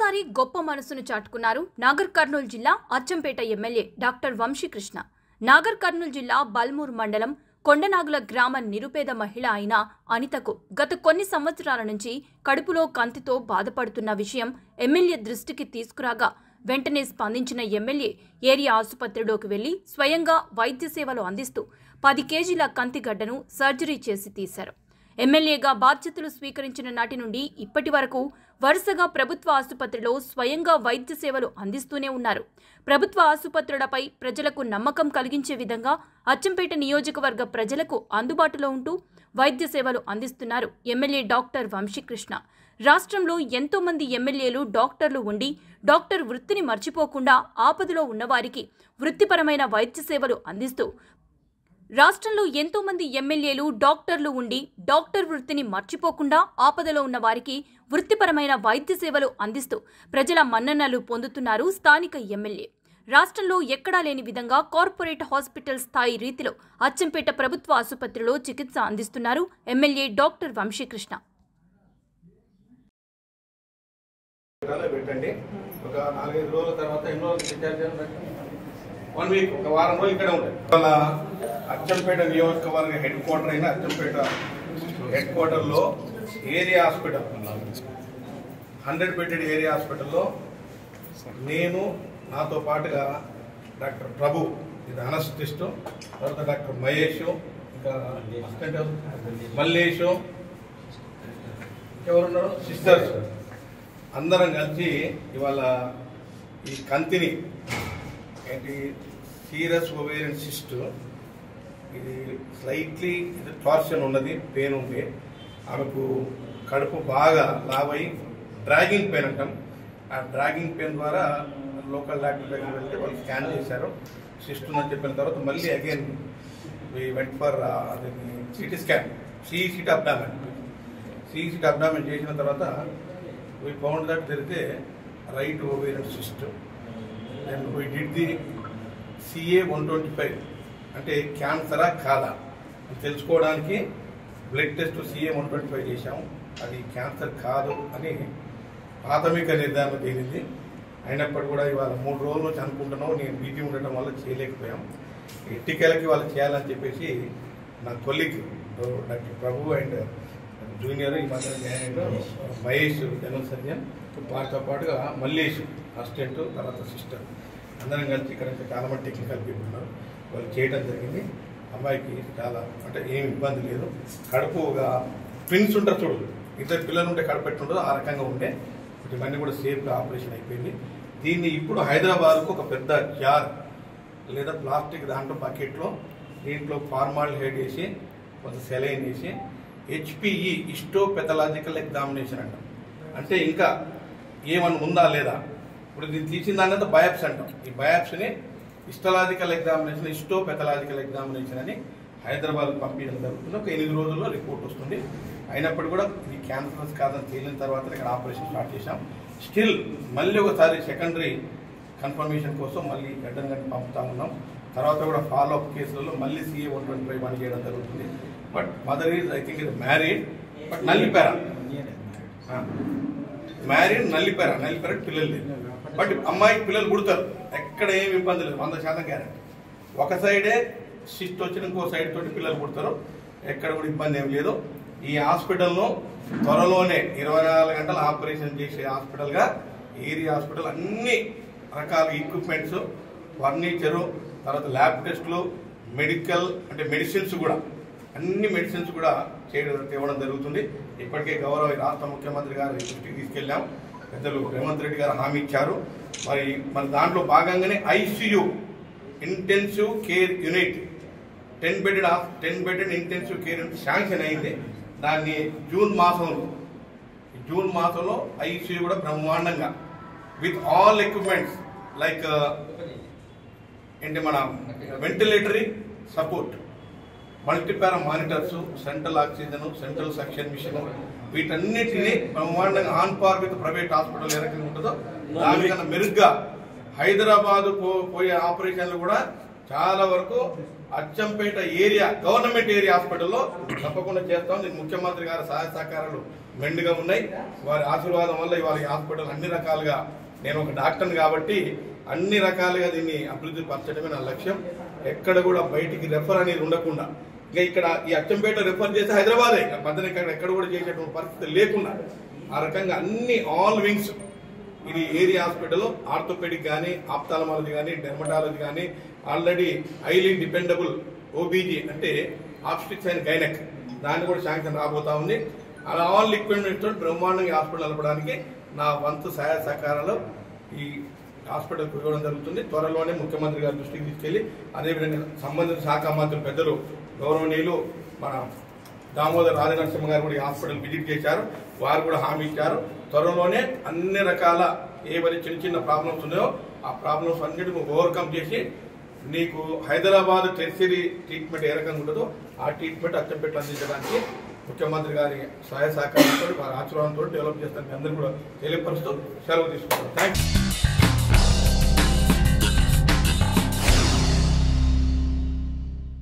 మరోసారి గొప్ప మనసును చాటుకున్నారు నాగర్ కర్నూలు జిల్లా అచ్చంపేట ఎమ్మెల్యే డాక్టర్ వంశీకృష్ణ. నాగర్ కర్నూలు జిల్లా బల్మూర్ మండలం కొండనాగుల గ్రామ నిరుపేద మహిళ అయిన అనితకు గత కొన్ని సంవత్సరాల నుంచి కడుపులో కంతితో బాధపడుతున్న విషయం ఎమ్మెల్యే దృష్టికి తీసుకురాగా వెంటనే స్పందించిన ఎమ్మెల్యే ఏరియా ఆసుపత్రిలోకి వెళ్లి స్వయంగా వైద్య సేవలు అందిస్తూ 10 కేజీల కంతిగడ్డను సర్జరీ చేసి తీశారు. ఎమ్మెల్యేగా బాధ్యతలు స్వీకరించిన నాటి నుండి ఇప్పటి వరకు వరుసగా ప్రభుత్వ ఆసుపత్రిలో స్వయంగా వైద్య సేవలు అందిస్తూనే ఉన్నారు. ప్రభుత్వ ఆసుపత్రులపై ప్రజలకు నమ్మకం కలిగించే విధంగా అచ్చంపేట నియోజకవర్గ ప్రజలకు అందుబాటులో ఉంటూ వైద్య సేవలు అందిస్తున్నారు ఎమ్మెల్యే డాక్టర్ వంశీకృష్ణ. రాష్ట్రంలో ఎంతో మంది ఎమ్మెల్యేలు డాక్టర్లు ఉండి డాక్టర్ వృత్తిని మర్చిపోకుండా ఆపదలో ఉన్నవారికి వృత్తిపరమైన వైద్య సేవలు అందిస్తూ రాష్ట్రంలో ఎంతో మంది ఎమ్మెల్యేలు డాక్టర్లు ఉండి డాక్టర్ వృత్తిని మర్చిపోకుండా ఆపదలో ఉన్న వారికి వృత్తిపరమైన వైద్య సేవలు అందిస్తూ ప్రజల మన్ననలు పొందుతున్నారు స్థానిక ఎమ్మెల్యే. రాష్ట్రంలో ఎక్కడా లేని విధంగా కార్పొరేట్ హాస్పిటల్ స్థాయి రీతిలో అచ్చంపేట ప్రభుత్వ ఆసుపత్రిలో చికిత్స అందిస్తున్నారు ఎమ్మెల్యే డాక్టర్ వంశీకృష్ణ. ఒక వారం రోజులు ఇక్కడే ఉంటాయి. వాళ్ళ అచ్చంపేట నియోజకవర్గ హెడ్ క్వార్టర్ అయిన అచ్చంపేట హెడ్ క్వార్టర్లో ఏరియా హాస్పిటల్ 100 బెడెడ్ ఏరియా హాస్పిటల్లో నేను నాతో పాటుగా డాక్టర్ ప్రభు ఇది అనస్థిస్ట్, తర్వాత డాక్టర్ మహేష్, ఇంకా మల్లేష్, ఎవరున్నారు సిస్టర్స్ అందరం కలిసి ఇవాళ ఈ కంతిని ఏంటి సీరియస్ ఓవేరియన్ సిస్ట్, ఇది స్లైట్లీ ఇది టార్షన్ ఉన్నది, పెయిన్ ఉంది. ఆమెకు కడుపు బాగా లావై డ్రాగింగ్ పెయిన్ అంటాం. ఆ డ్రాగింగ్ పెయిన్ ద్వారా లోకల్ డాక్టర్ దగ్గర వెళ్తే వాళ్ళు స్కాన్ చేశారు, సిస్ట్ ఉందని చెప్పిన తర్వాత మళ్ళీ again we went for CT scan, CT abdomen చేసిన తర్వాత we found that there is a right ovarian cyst. And we did the CA-125 అంటే క్యాన్సరా కాదా అని తెలుసుకోవడానికి బ్లడ్ టెస్ట్ CA-125 చేశాము. అది క్యాన్సర్ కాదు అని ప్రాథమిక నిర్ధారణ తేలింది. అయినప్పటికీ కూడా ఇవాళ 3 రోజుల నుంచి అనుకుంటున్నాం, నేను బీపీ ఉండటం వల్ల చేయలేకపోయాం. ఎట్టికేలకి వాళ్ళు చేయాలని చెప్పేసి నా colleague doctor Prabhu and junior ఈ మధ్య మహేష్ జనరల్ సర్జన్, వాటితో పాటుగా మల్లేష్ అసిస్టెంట్, తర్వాత సిస్టర్ అందరం కలిసి ఇక్కడ చాలా మంది టెక్నికల్ పీపుల్ ఉన్నారు, వాళ్ళు చేయడం జరిగింది. అమ్మాయికి చాలా అంటే ఏం ఇబ్బంది లేదు. కడుపుగా ట్విన్స్ ఉంటారు చూడు, 2 పిల్లలు ఉంటే కడుపెట్టుండదు, ఆ రకంగా ఉండే ఇవన్నీ కూడా సేఫ్గా ఆపరేషన్ అయిపోయింది. దీన్ని ఇప్పుడు హైదరాబాద్కు ఒక పెద్ద జార్ లేదా ప్లాస్టిక్ దాంట్లో బకెట్లో దీంట్లో ఫార్మాలిన్ వేసి కొంత సెలైన్ వేసి HPE హిస్టోపెథలాజికల్ ఎగ్జామినేషన్ అంటాం. అంటే ఇంకా ఏమన్నా ఉందా లేదా, ఇప్పుడు దీన్ని తీసిన దాని అంతా బయాప్సీ అంటాం. ఈ బయాప్సీని హిస్టలాజికల్ ఎగ్జామినేషన్, హిస్టోపెథలాజికల్ ఎగ్జామినేషన్ అని హైదరాబాద్ పంపించడం జరుగుతుంది. ఒక 8 రోజుల్లో రిపోర్ట్ వస్తుంది. అయినప్పుడు కూడా ఇది క్యాన్సర్స్ కాదని తేలిన తర్వాత ఇక్కడ ఆపరేషన్ స్టార్ట్ చేశాం. స్టిల్ మళ్ళీ ఒకసారి సెకండరీ కన్ఫర్మేషన్ కోసం మళ్ళీ గడ్డను గంట పంపుతా ఉన్నాం. తర్వాత కూడా ఫాలోఅప్ కేసులలో మళ్ళీ CA-125 పని చేయడం జరుగుతుంది. But mother is I think ఇది మ్యారీడ్, బట్ నల్లిపేర పిల్లలు లేదు. బట్ అమ్మాయికి పిల్లలు పుడతారు, ఎక్కడ ఏమి ఇబ్బంది లేదు, 100% గ్యారెంటీ. ఒక సైడే సిస్ట్ వచ్చిన ఇంకో సైడ్ తోటి పిల్లలు పుడతారు, ఎక్కడ కూడా ఇబ్బంది ఏమి లేదు. ఈ హాస్పిటల్లో త్వరలోనే 24 గంటలు ఆపరేషన్ చేసే హాస్పిటల్గా ఏరియా హాస్పిటల్ అన్ని రకాల ఎక్విప్మెంట్స్, ఫర్నిచరు, తర్వాత ల్యాబ్ టెస్టులు, మెడికల్ అంటే మెడిసిన్స్ కూడా అన్ని మెడిసిన్స్ కూడా తేవడం జరుగుతుంది. ఇప్పటికే గౌరవ రాష్ట్ర ముఖ్యమంత్రి గారు దృష్టికి తీసుకెళ్లాం, పెద్దలు రేవంత్ రెడ్డి గారు హామీ ఇచ్చారు. మరి దాంట్లో భాగంగానే ICU intensive care unit 10 bedded intensive care unit sanction అయింది. దాన్ని జూన్ మాసంలో ICU కూడా బ్రహ్మాండంగా విత్ ఆల్ ఎక్విప్మెంట్స్ లైక్ ఏంటి మన ventilatory support, multipara monitors, central oxygen, central suction machine, వీటన్నిటిని బ్రహ్మాండంగా on par with private hospital ఏ రకంగా ఉంటుందో దానికన్నా మెరుగ్గా హైదరాబాద్ పోయే ఆపరేషన్లు కూడా చాలా వరకు అచ్చంపేట ఏరియా గవర్నమెంట్ ఏరియా హాస్పిటల్లో తప్పకుండా చేస్తాం. దీనికి ముఖ్యమంత్రి గారి సహాయ సహకారాలు మెండుగా ఉన్నాయి. వారి ఆశీర్వాదం వల్ల ఇవాళ ఈ హాస్పిటల్ అన్ని రకాలుగా, నేను ఒక డాక్టర్ని కాబట్టి అన్ని రకాలుగా దీన్ని అభివృద్ధి పరచడమే నా లక్ష్యం. ఎక్కడ కూడా బయటికి రెఫర్ అనేది ఉండకుండా, ఇంకా ఇక్కడ ఈ అచ్చంపేట రెఫర్ చేస్తే హైదరాబాదే, మధ్యన ఎక్కడ కూడా చేసేటువంటి పరిస్థితి లేకుండా ఆ రకంగా అన్ని ఆల్ వింగ్స్, ఇది ఏరియా హాస్పిటల్ ఆర్థోపెడిక్ కానీ, ఆప్థాలమాలజీ కానీ, డెర్మటాలజీ కానీ, ఆల్రెడీ హైలీ డిపెండబుల్ ఓబీజీ అంటే ఆబ్స్టిక్స్ అండ్ గైనక్ దాన్ని కూడా శాంక్షన్ రాబోతా ఉంది. అలా ఆల్ ఈక్విప్మెంట్ తోటి బ్రహ్మాండంగా హాస్పిటల్ నడపడానికి నా వంతు సహాయ సహకారాలు ఈ హాస్పిటల్కి ఇవ్వడం జరుగుతుంది. త్వరలోనే ముఖ్యమంత్రి గారి దృష్టికి తీసుకెళ్లి, అదేవిధంగా సంబంధిత శాఖ మంత్రులు పెద్దలు గౌరవనీయులు మన దామోదర్ రాజనరసింహ గారు కూడా ఈ హాస్పిటల్ విజిట్ చేశారు. వారు కూడా హామీ ఇచ్చారు, త్వరలోనే అన్ని రకాల ఏవైతే చిన్న చిన్న ప్రాబ్లమ్స్ ఉన్నాయో ఆ ప్రాబ్లమ్స్ అన్నిటిని ఓవర్కమ్ చేసి నీకు హైదరాబాద్ టెరిటరీ ట్రీట్మెంట్ ఏ రకంగా ఉంటుందో ఆ ట్రీట్మెంట్ అచ్చంపేటలో అందించడానికి ముఖ్యమంత్రి గారి సహాయ సహకారంతో వారి ఆశీర్వాదంతో డెవలప్ చేస్తానికి అందరూ కూడా తెలియపరుస్తూ సెలవు తీసుకుంటారు. థ్యాంక్స్.